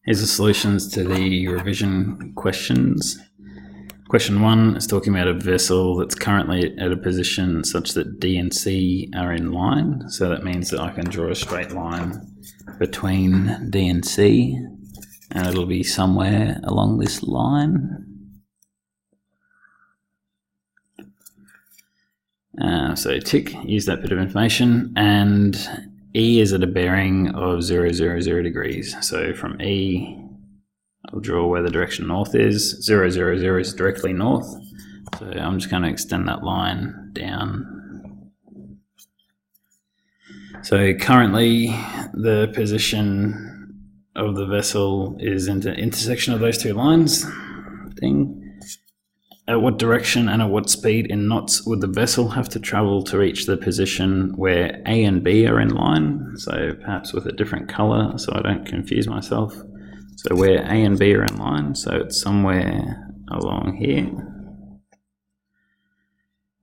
Here's the solutions to the revision questions. Question 1 is talking about a vessel that's currently at a position such that D and C are in line. So that means that I can draw a straight line between D and C, and it'll be somewhere along this line. So tick, use that bit of information, and E is at a bearing of 0, 0, 0 degrees. So from E, I'll draw where the direction north is. 0, 0, 0 is directly north. So I'm just going to extend that line down. So currently the position of the vessel is in the intersection of those two lines. At what direction and at what speed in knots would the vessel have to travel to reach the position where A and B are in line? So perhaps with a different color so I don't confuse myself. So where A and B are in line, so it's somewhere along here.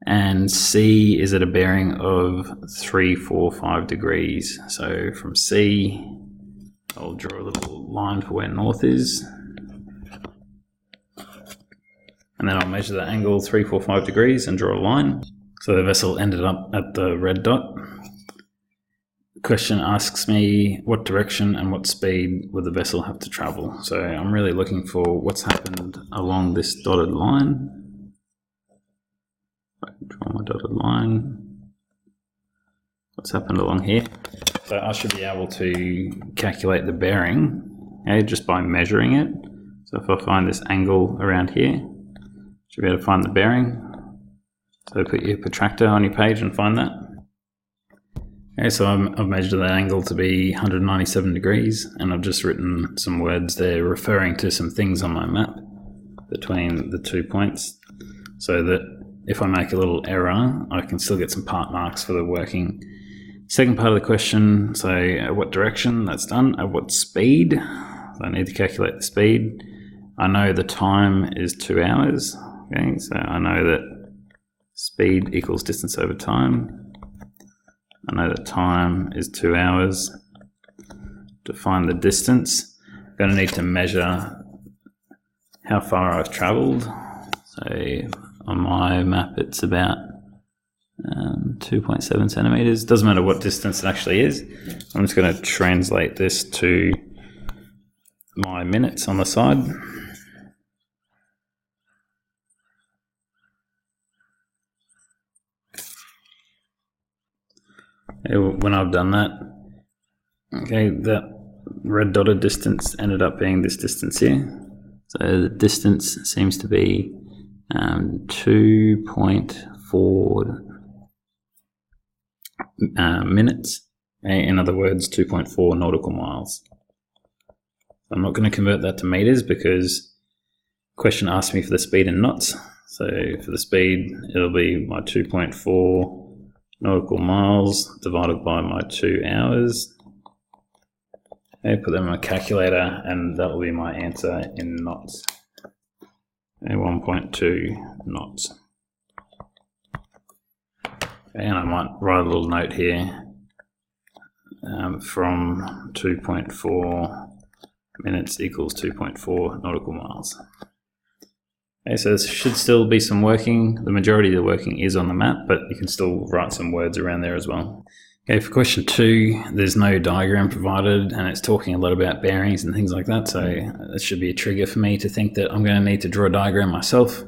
And C is at a bearing of 3, 4, 5 degrees. So from C, I'll draw a little line for where north is. And then I'll measure the angle 3, 4, 5 degrees and draw a line. So the vessel ended up at the red dot. The question asks me what direction and what speed would the vessel have to travel. So I'm really looking for what's happened along this dotted line. I can draw my dotted line. What's happened along here? So I should be able to calculate the bearing, okay, just by measuring it. So if I find this angle around here, should be able to find the bearing. So put your protractor on your page and find that. Okay, so I've measured that angle to be 197 degrees, and I've just written some words there referring to some things on my map between the 2 points, so that if I make a little error, I can still get some part marks for the working. Second part of the question, so at what direction, that's done. At what speed, so I need to calculate the speed. I know the time is 2 hours. Okay, so I know that speed equals distance over time. I know that time is 2 hours. To find the distance, I'm going to need to measure how far I've travelled. So on my map it's about 2.7 centimetres. Doesn't matter what distance it actually is. I'm just going to translate this to my minutes on the side. When I've done that, okay, that red dotted distance ended up being this distance here. So the distance seems to be 2.4 minutes. Okay? In other words, 2.4 nautical miles. I'm not going to convert that to meters because the question asked me for the speed in knots. So for the speed, it'll be my 2.4 nautical miles divided by my 2 hours. Okay, put that in my calculator and that will be my answer in knots. Okay, 1.2 knots. Okay, and I might write a little note here from 2.4 minutes equals 2.4 nautical miles. Okay, so there should still be some working. The majority of the working is on the map, but you can still write some words around there as well. Okay, for question 2, there's no diagram provided, and it's talking a lot about bearings and things like that, so that should be a trigger for me to think that I'm going to need to draw a diagram myself.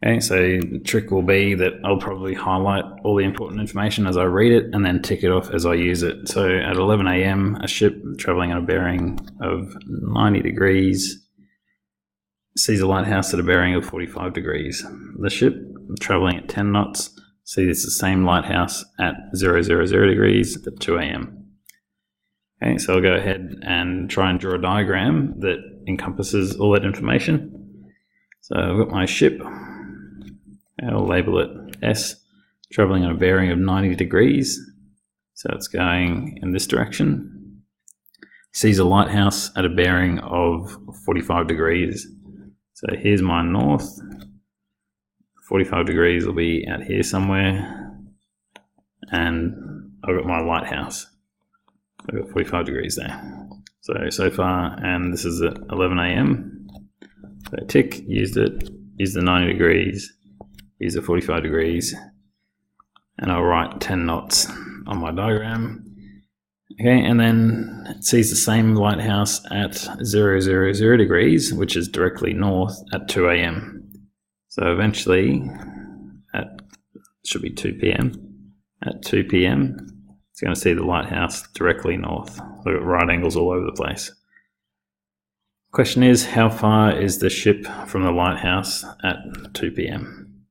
Okay, so the trick will be that I'll probably highlight all the important information as I read it and then tick it off as I use it. So at 11 AM, a ship travelling at a bearing of 90 degrees sees a lighthouse at a bearing of 45 degrees. The ship travelling at 10 knots sees the same lighthouse at 0, 0, 0 degrees at 2 AM. Okay, so I'll go ahead and try and draw a diagram that encompasses all that information. So I've got my ship. I'll label it S, travelling at a bearing of 90 degrees. So it's going in this direction. Sees a lighthouse at a bearing of 45 degrees. So here's my north. 45 degrees will be out here somewhere. And I've got my lighthouse. I've got 45 degrees there. So far, and this is at 11 AM. So tick, used it, use the 90 degrees, use the 45 degrees, and I'll write 10 knots on my diagram. Okay, and then it sees the same lighthouse at 000 degrees, which is directly north at 2 AM. So eventually, should be 2 PM. At 2 PM, it's going to see the lighthouse directly north. Look at right angles all over the place. Question is, how far is the ship from the lighthouse at 2 PM?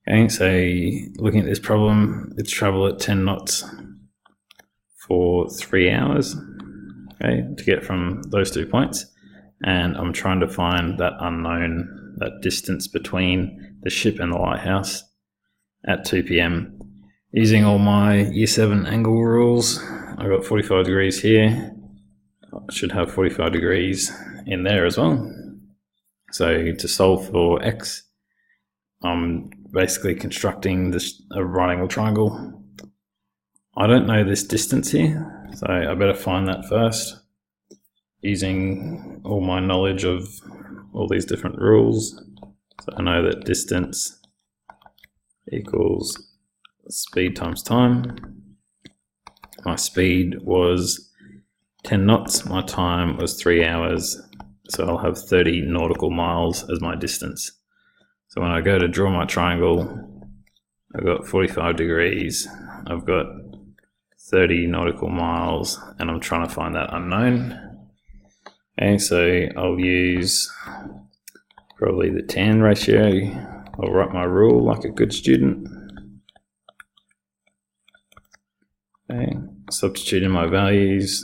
Okay, so looking at this problem, it's travel at 10 knots for 3 hours, okay, to get from those 2 points. And I'm trying to find that unknown, that distance between the ship and the lighthouse at 2 PM. Using all my Year 7 angle rules, I've got 45 degrees here. I should have 45 degrees in there as well. So to solve for x, I'm basically constructing a right angle triangle. I don't know this distance here, so I better find that first using all my knowledge of all these different rules. So I know that distance equals speed times time. My speed was 10 knots, my time was 3 hours, so I'll have 30 nautical miles as my distance. So when I go to draw my triangle, I've got 45 degrees, I've got 30 nautical miles, and I'm trying to find that unknown. Okay, so I'll use probably the tan ratio. I'll write my rule like a good student. Okay, substitute in my values.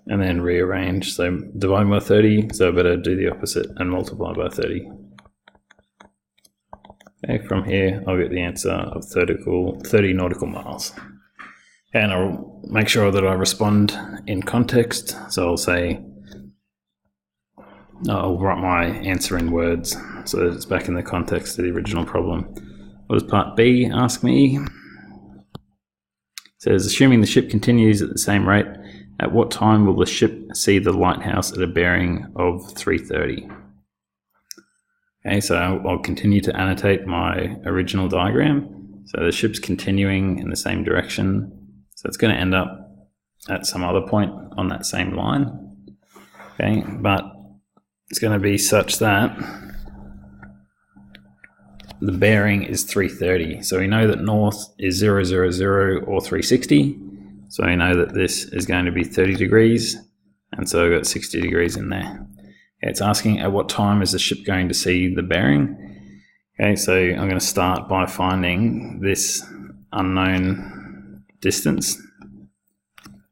And then rearrange. So divide by 30, so I better do the opposite and multiply by 30. Okay, from here I'll get the answer of 30 nautical miles. And I'll make sure that I respond in context. So I'll say, I'll write my answer in words so that it's back in the context of the original problem. What does part B ask me? It says, assuming the ship continues at the same rate, at what time will the ship see the lighthouse at a bearing of 330? Okay, so I'll continue to annotate my original diagram. So the ship's continuing in the same direction. So it's going to end up at some other point on that same line. Okay, but it's going to be such that the bearing is 330. So we know that north is 000 or 360. So we know that this is going to be 30 degrees. And so I've got 60 degrees in there. It's asking at what time is the ship going to see the bearing. Okay, so I'm going to start by finding this unknown distance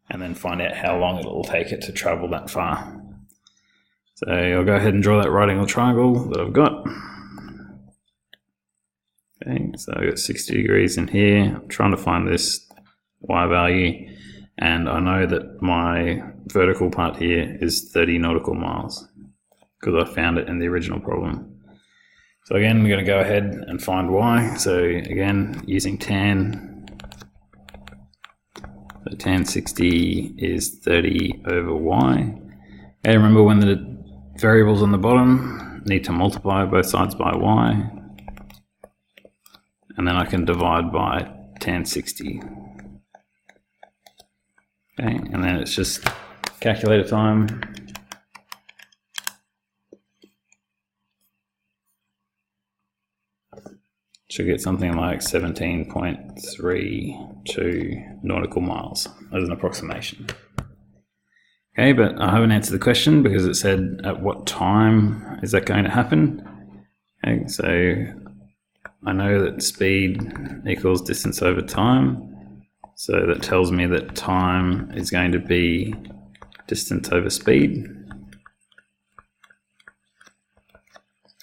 and then find out how long it will take it to travel that far. So I'll go ahead and draw that right angle triangle that I've got. Okay, so I've got 60 degrees in here. I'm trying to find this y value, and I know that my vertical part here is 30 nautical miles because I found it in the original problem. So again, I'm going to go ahead and find y. So again, using tan, so tan 60 is 30 over y. Okay, remember when the variables on the bottom need to multiply both sides by y, and then I can divide by tan 60. Okay, and then it's just calculator time. Should get something like 17.32 nautical miles as an approximation. Okay, but I haven't answered the question because it said at what time is that going to happen. Okay, so I know that speed equals distance over time. So that tells me that time is going to be distance over speed.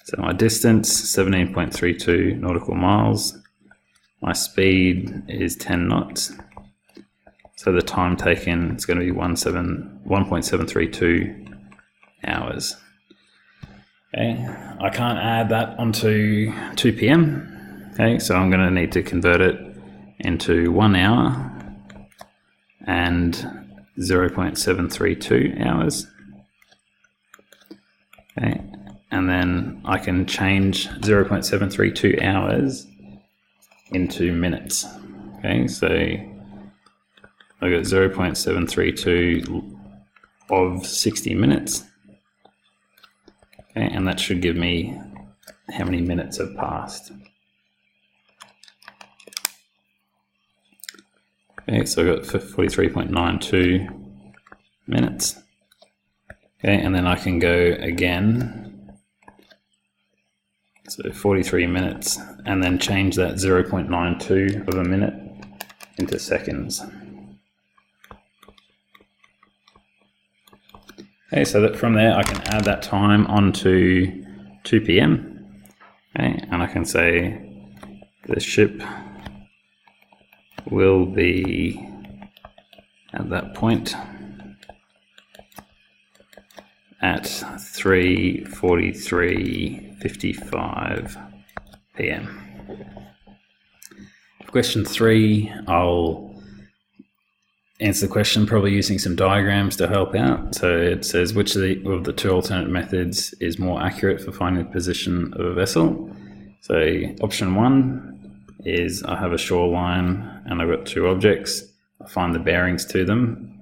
So my distance, 17.32 nautical miles. My speed is 10 knots. So the time taken is going to be 1.732 hours. Okay, I can't add that onto 2 PM. Okay, so I'm going to need to convert it into 1 hour and 0.732 hours. Okay, and then I can change 0.732 hours into minutes. Okay, so I got 0.732 of 60 minutes. Okay, and that should give me how many minutes have passed. Okay, so I got 43.92 minutes. Okay, and then I can go again. So 43 minutes, and then change that 0.92 of a minute into seconds. Okay, so that from there I can add that time onto 2 p.m. Okay, and I can say the ship will be at that point at 3:43:55 p.m. For question 3, I'll answer the question probably using some diagrams to help out. So it says, which of the two alternate methods is more accurate for finding the position of a vessel? So option 1 is I have a shoreline and I've got 2 objects. I find the bearings to them,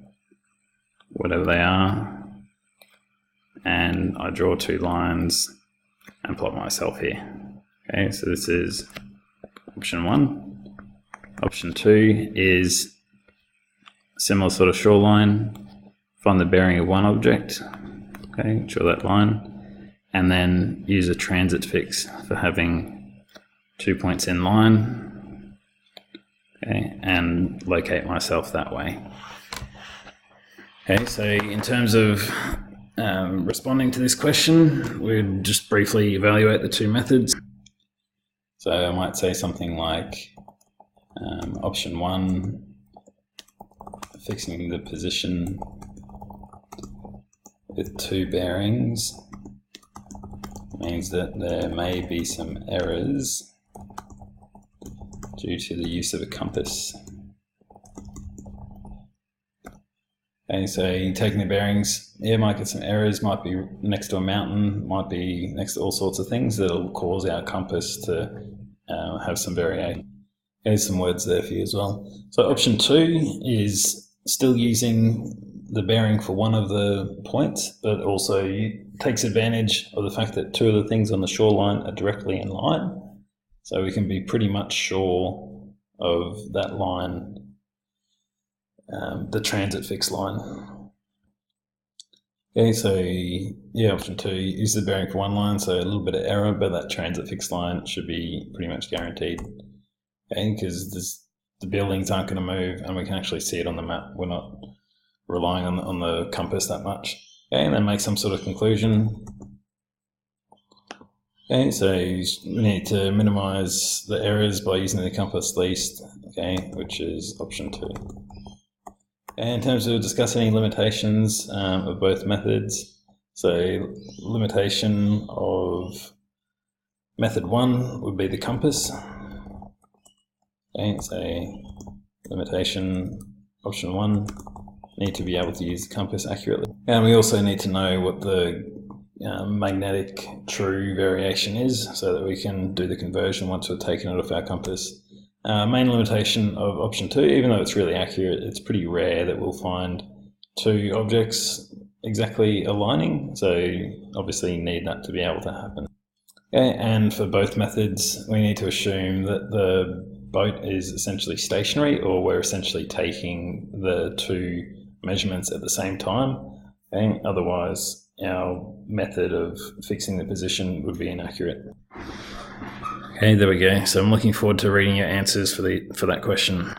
whatever they are, and I draw 2 lines and plot myself here. Okay, so this is option 1. Option 2 is similar sort of shoreline, find the bearing of one object, okay, draw that line, and then use a transit fix for having 2 points in line, okay, and locate myself that way. Okay, so in terms of responding to this question, we'd just briefly evaluate the 2 methods. So I might say something like option 1, fixing the position with 2 bearings means that there may be some errors due to the use of a compass. Okay, so taking the bearings, might get some errors, might be next to a mountain, might be next to all sorts of things that'll cause our compass to have some variation. There's some words there for you as well. So option 2 is still using the bearing for one of the points, but also takes advantage of the fact that 2 of the things on the shoreline are directly in line. So we can be pretty much sure of that line, the transit fix line. Okay, so yeah, option 2 is the bearing for one line, so a little bit of error, but that transit fix line should be pretty much guaranteed. Okay, because the buildings aren't going to move and we can actually see it on the map. We're not relying on the compass that much. Okay, and then make some sort of conclusion. Okay, so we need to minimize the errors by using the compass least, okay, which is option 2. And in terms of discussing any limitations of both methods, so limitation of method 1 would be the compass. Okay, so limitation option 1, need to be able to use the compass accurately. And we also need to know what the magnetic true variation is so that we can do the conversion once we've taken it off our compass. Main limitation of option 2, even though it's really accurate, it's pretty rare that we'll find 2 objects exactly aligning, so obviously you need that to be able to happen. Okay, and for both methods, we need to assume that the boat is essentially stationary, or we're essentially taking the 2 measurements at the same time. Okay? Otherwise, our method of fixing the position would be inaccurate. Okay, there we go. So I'm looking forward to reading your answers for that question.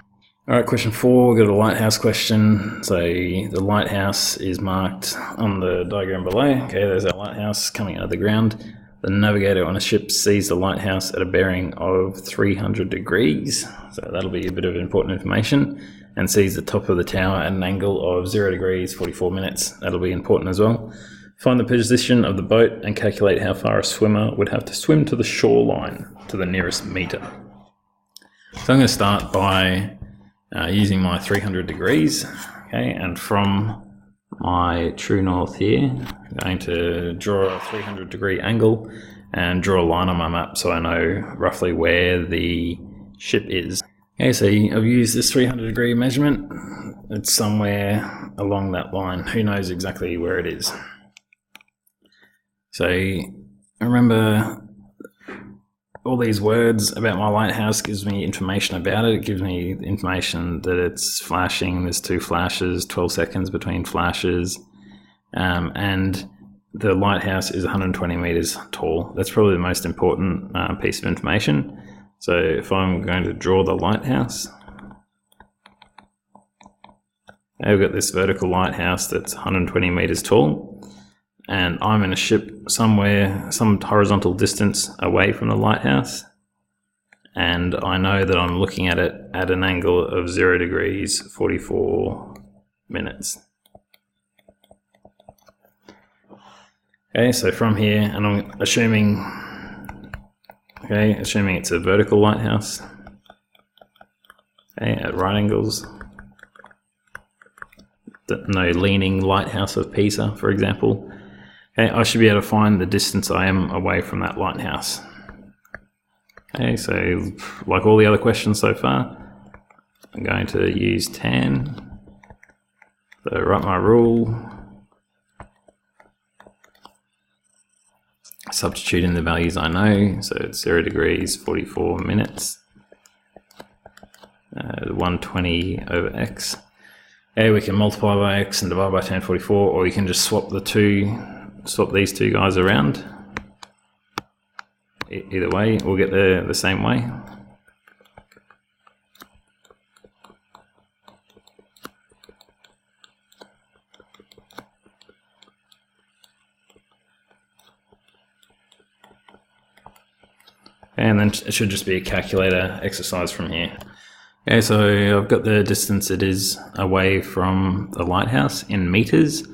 All right, question 4, we've got a lighthouse question. So the lighthouse is marked on the diagram below. Okay, there's our lighthouse coming out of the ground. The navigator on a ship sees the lighthouse at a bearing of 300 degrees. So that'll be a bit of important information. And sees the top of the tower at an angle of 0 degrees, 44 minutes. That'll be important as well. Find the position of the boat and calculate how far a swimmer would have to swim to the shoreline to the nearest meter. So I'm going to start by using my 300 degrees, okay, and from my true north here, I'm going to draw a 300 degree angle and draw a line on my map so I know roughly where the ship is. Okay, so I've used this 300 degree measurement. It's somewhere along that line. Who knows exactly where it is? So remember, all these words about my lighthouse gives me information about it. It gives me information that it's flashing. There's 2 flashes, 12 seconds between flashes, and the lighthouse is 120 meters tall. That's probably the most important piece of information. So if I'm going to draw the lighthouse, I've got this vertical lighthouse that's 120 meters tall, and I'm in a ship somewhere, some horizontal distance away from the lighthouse, and I know that I'm looking at it at an angle of 0 degrees 44 minutes. Okay, so from here, and I'm assuming it's a vertical lighthouse, okay, at right angles. No leaning lighthouse of Pisa, for example. Okay, I should be able to find the distance I am away from that lighthouse. Okay, so like all the other questions so far, I'm going to use tan. So write my rule. Substitute in the values I know. So it's 0 degrees, 44 minutes. 120 over x. Okay, we can multiply by x and divide by tan 44, or you can just swap these two guys around. Either way, we'll get there the same way. And then it should just be a calculator exercise from here. Okay, so I've got the distance it is away from the lighthouse in meters.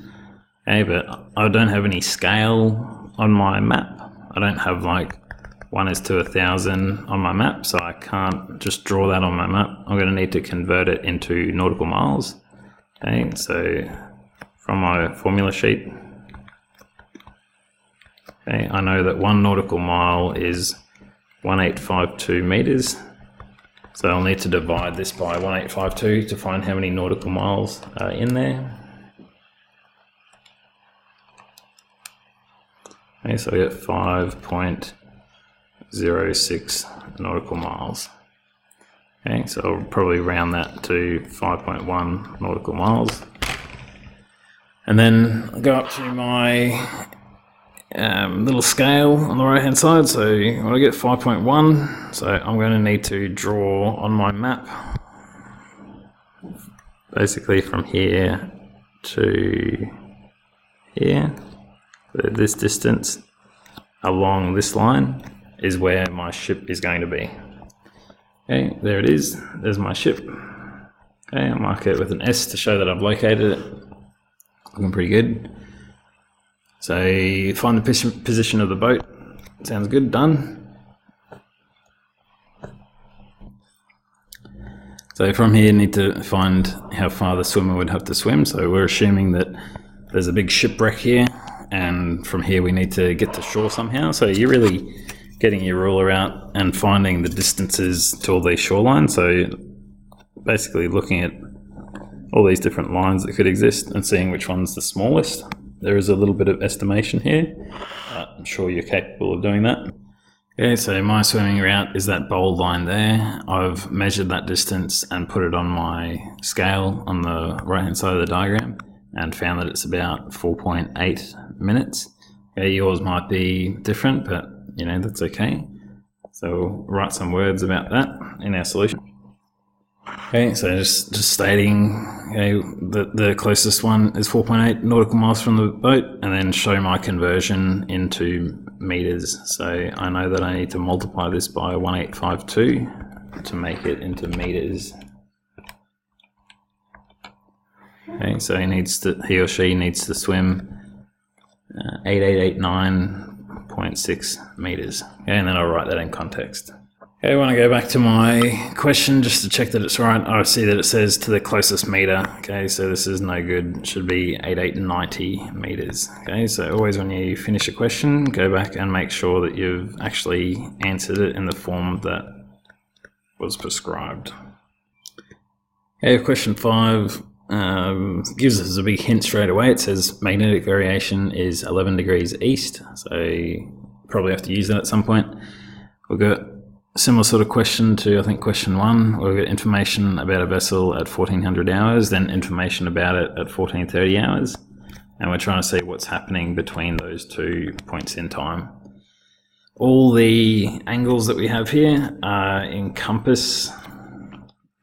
Okay, but I don't have any scale on my map. I don't have like 1:1000 on my map, so I can't just draw that on my map. I'm going to need to convert it into nautical miles. Okay, so from my formula sheet, okay, I know that 1 nautical mile is 1852 meters. So I'll need to divide this by 1852 to find how many nautical miles are in there. Okay, so I get 5.06 nautical miles. Okay, so I'll probably round that to 5.1 nautical miles. And then I'll go up to my little scale on the right hand side. So when I get 5.1, so I'm going to need to draw on my map basically from here to here. So this distance along this line is where my ship is going to be. Okay, there it is. There's my ship. Okay, I'll mark it with an S to show that I've located it. Looking pretty good. So find the position of the boat. Sounds good, done. So from here, need to find how far the swimmer would have to swim. So we're assuming that there's a big shipwreck here, and from here we need to get to shore somehow. So you're really getting your ruler out and finding the distances to all these shorelines. So basically looking at all these different lines that could exist and seeing which one's the smallest. There is a little bit of estimation here. I'm sure you're capable of doing that. Okay, so my swimming route is that bold line there. I've measured that distance and put it on my scale on the right hand side of the diagram and found that it's about 4.8 minutes. Okay, yours might be different, but you know, that's okay. So we'll write some words about that in our solution. Okay, so just stating, okay, the closest one is 4.8 nautical miles from the boat, and then show my conversion into meters. So I know that I need to multiply this by 1852 to make it into meters. Okay, so he or she needs to swim 8889.6 meters. Okay, and then I'll write that in context. Okay, I want to go back to my question just to check that it's right. I see that it says to the closest meter. Okay, so this is no good. It should be 8890 meters. Okay, so always when you finish a question, go back and make sure that you've actually answered it in the form that was prescribed. Okay, question 5 gives us a big hint straight away. It says magnetic variation is 11 degrees east, so probably have to use that at some point. We've got a similar sort of question to, I think, question 1. We've got information about a vessel at 1400 hours, then information about it at 1430 hours, and we're trying to see what's happening between those 2 points in time. All the angles that we have here are in compass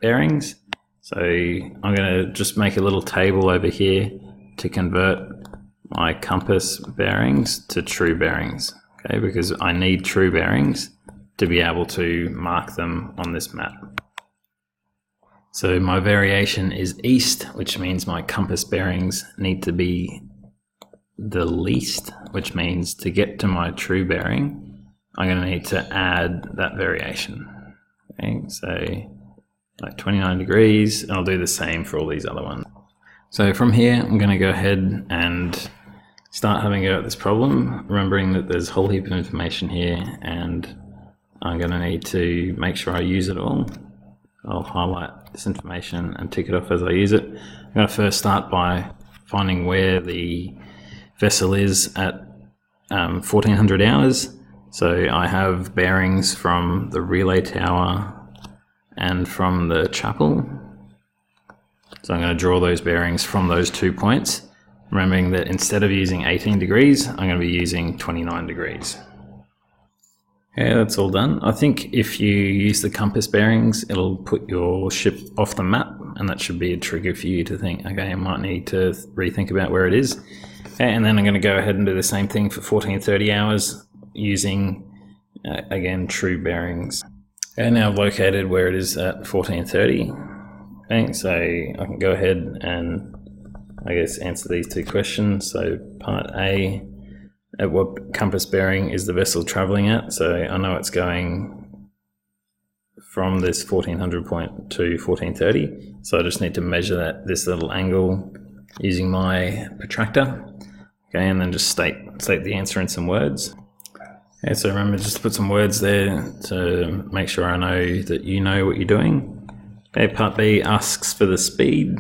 bearings. So I'm going to just make a little table over here to convert my compass bearings to true bearings, okay, because I need true bearings to be able to mark them on this map. So my variation is east, which means my compass bearings need to be the least, which means to get to my true bearing, I'm going to need to add that variation. Okay, so like 29 degrees, and I'll do the same for all these other ones. So from here, I'm going to go ahead and start having a go at this problem, remembering that there's a whole heap of information here, and I'm going to need to make sure I use it all. I'll highlight this information and tick it off as I use it. I'm going to first start by finding where the vessel is at 1400 hours. So I have bearings from the relay tower and from the chapel. So I'm going to draw those bearings from those 2 points, remembering that instead of using 18 degrees, I'm going to be using 29 degrees. Okay, that's all done. I think if you use the compass bearings, it'll put your ship off the map, and that should be a trigger for you to think, okay, I might need to rethink about where it is. Okay, and then I'm going to go ahead and do the same thing for 1430 hours using, again, true bearings. Okay, now I've located where it is at 1430. Okay, so I can go ahead and, I guess, answer these 2 questions. So part A, at what compass bearing is the vessel travelling at? So I know it's going from this 1400 point to 1430. So I just need to measure this little angle using my protractor. Okay, and then just state the answer in some words. Okay, so remember just to put some words there to make sure I know that you know what you're doing. Okay, part B asks for the speed.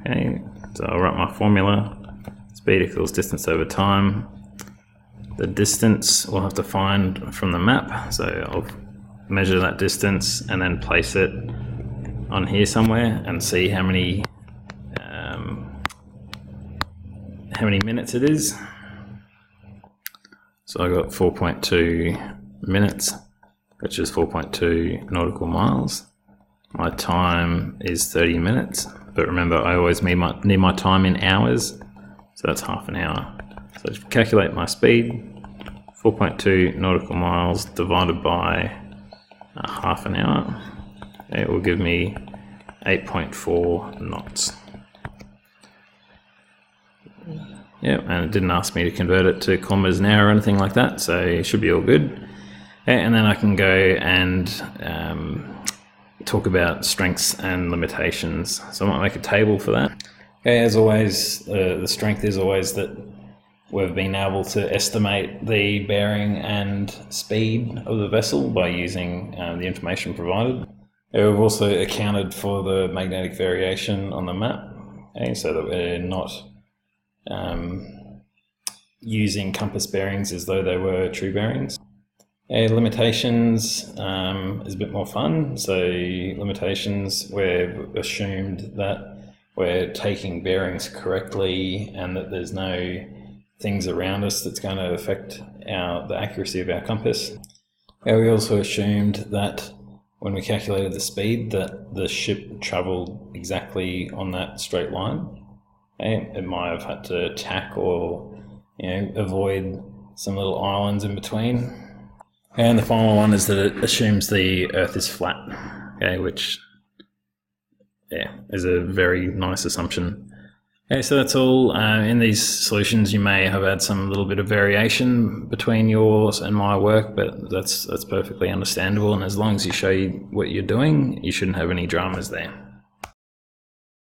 Okay, so I'll write my formula. Speed equals distance over time. The distance we'll have to find from the map, so I'll measure that distance and then place it on here somewhere and see how many minutes it is. So I got 4.2 minutes, which is 4.2 nautical miles. My time is 30 minutes, but remember I always need my time in hours, so that's half an hour. So to calculate my speed, 4.2 nautical miles divided by half an hour, it will give me 8.4 knots. Yep, and it didn't ask me to convert it to kilometers an hour or anything like that, so it should be all good. And then I can go and talk about strengths and limitations. So I might make a table for that. Okay, as always, the strength is always that we've been able to estimate the bearing and speed of the vessel by using the information provided. We've also accounted for the magnetic variation on the map, okay, so that we're not using compass bearings as though they were true bearings. Limitations is a bit more fun. So limitations, we've assumed that we're taking bearings correctly and that there's no things around us that's going to affect the accuracy of our compass. We also assumed that when we calculated the speed that the ship travelled exactly on that straight line. It might have had to tack or avoid some little islands in between. And the final one is that it assumes the Earth is flat, okay, which is a very nice assumption. Okay, so that's all. In these solutions, you may have had some little bit of variation between yours and my work, but that's perfectly understandable. And as long as you show what you're doing, you shouldn't have any dramas there.